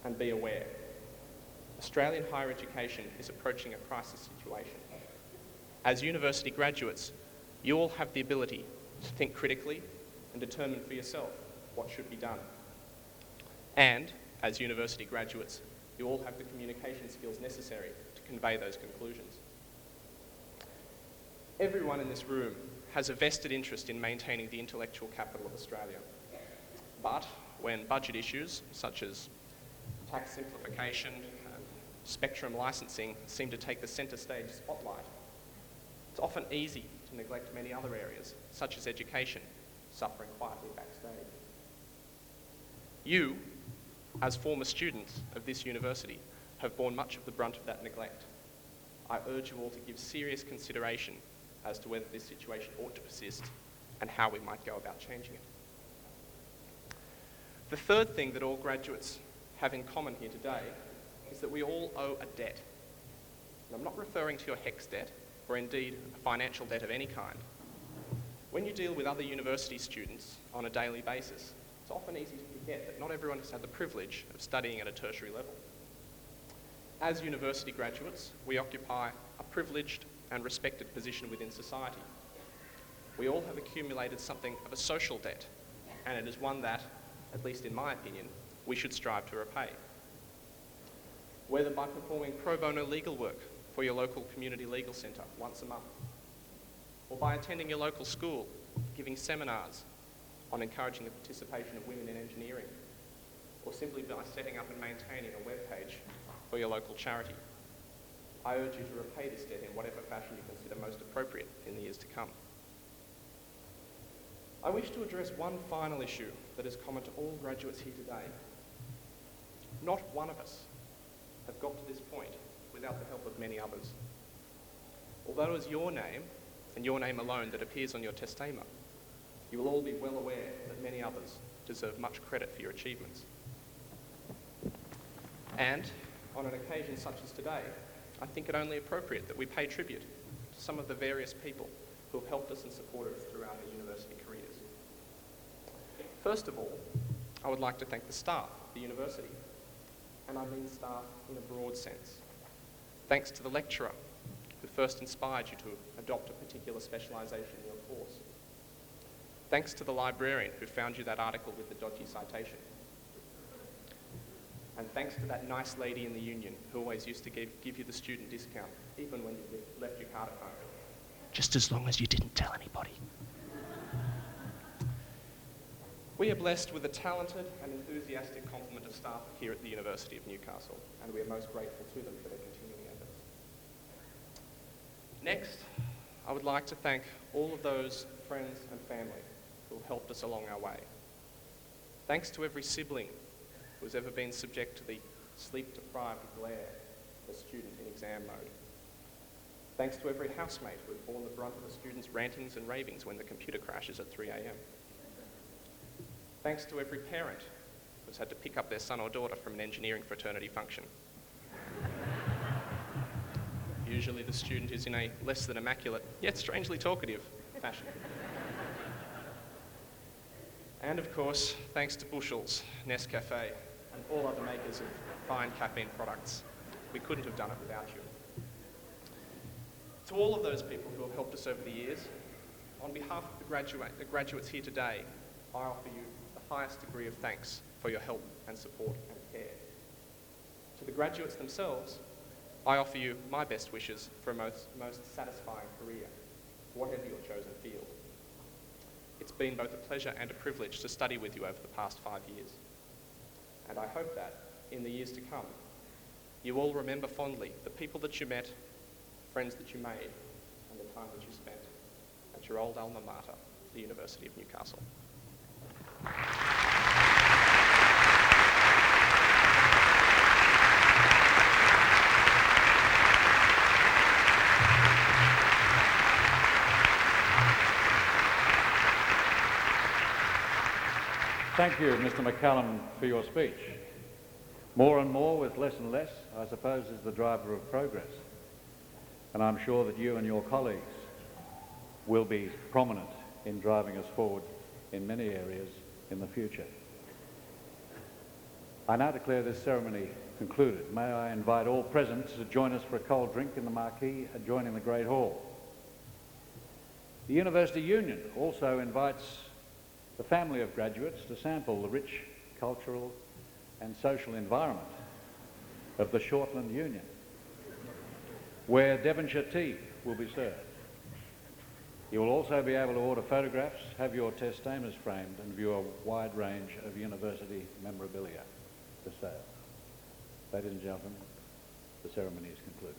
and be aware. Australian higher education is approaching a crisis situation. As university graduates, you all have the ability to think critically and determine for yourself what should be done. And, as university graduates, you all have the communication skills necessary to convey those conclusions. Everyone in this room has a vested interest in maintaining the intellectual capital of Australia. But when budget issues, such as tax simplification and spectrum licensing, seem to take the centre stage spotlight, it's often easy to neglect many other areas, such as education, suffering quietly backstage. You, as former students of this university, have borne much of the brunt of that neglect. I urge you all to give serious consideration as to whether this situation ought to persist and how we might go about changing it. The third thing that all graduates have in common here today is that we all owe a debt. And I'm not referring to your HECS debt, or indeed a financial debt of any kind. When you deal with other university students on a daily basis, it's often easy to forget that not everyone has had the privilege of studying at a tertiary level. As university graduates, we occupy a privileged and respected position within society. We all have accumulated something of a social debt, and it is one that, at least in my opinion, we should strive to repay. Whether by performing pro bono legal work for your local community legal centre once a month, or by attending your local school, giving seminars on encouraging the participation of women in engineering, or simply by setting up and maintaining a web page for your local charity. I urge you to repay this debt in whatever fashion you consider most appropriate in the years to come. I wish to address one final issue that is common to all graduates here today. Not one of us have got to this point without the help of many others. Although it is your name, and your name alone, that appears on your testament, you will all be well aware that many others deserve much credit for your achievements. And on an occasion such as today, I think it only appropriate that we pay tribute to some of the various people who have helped us and supported us throughout our university careers. First of all, I would like to thank the staff of the university, and I mean staff in a broad sense. Thanks to the lecturer who first inspired you to adopt a particular specialisation in your course. Thanks to the librarian who found you that article with the dodgy citation. And thanks to that nice lady in the union who always used to give you the student discount, even when you left your card at home. Just as long as you didn't tell anybody. We are blessed with a talented and enthusiastic complement of staff here at the University of Newcastle, and we are most grateful to them for their continuing efforts. Next, I would like to thank all of those friends and family who have helped us along our way. Thanks to every sibling who has ever been subject to the sleep-deprived glare of a student in exam mode. Thanks to every housemate who has borne the brunt of a student's rantings and ravings when the computer crashes at 3 a.m. Thanks to every parent who's had to pick up their son or daughter from an engineering fraternity function. Usually the student is in a less than immaculate, yet strangely talkative fashion. And of course, thanks to Bushels, Nescafe, and all other makers of fine caffeine products. We couldn't have done it without you. To all of those people who have helped us over the years, on behalf of the graduates here today, I offer you the highest degree of thanks for your help and support and care. To the graduates themselves, I offer you my best wishes for a most satisfying career, whatever your chosen field. It's been both a pleasure and a privilege to study with you over the past 5 years. And I hope that, in the years to come, You all remember fondly the people that you met, friends that you made, and the time that you spent at your old alma mater, the University of Newcastle. Thank you, Mr. McCallum, for your speech. More and more with less and less, I suppose, is the driver of progress. And I'm sure that you and your colleagues will be prominent in driving us forward in many areas in the future. I now declare this ceremony concluded. May I invite all present to join us for a cold drink in the marquee adjoining the Great Hall. The University Union also invites the family of graduates to sample the rich cultural and social environment of the Shortland Union, where Devonshire tea will be served. You will also be able to order photographs, have your testamers framed, and view a wide range of university memorabilia for sale. Ladies and gentlemen, the ceremony is concluded.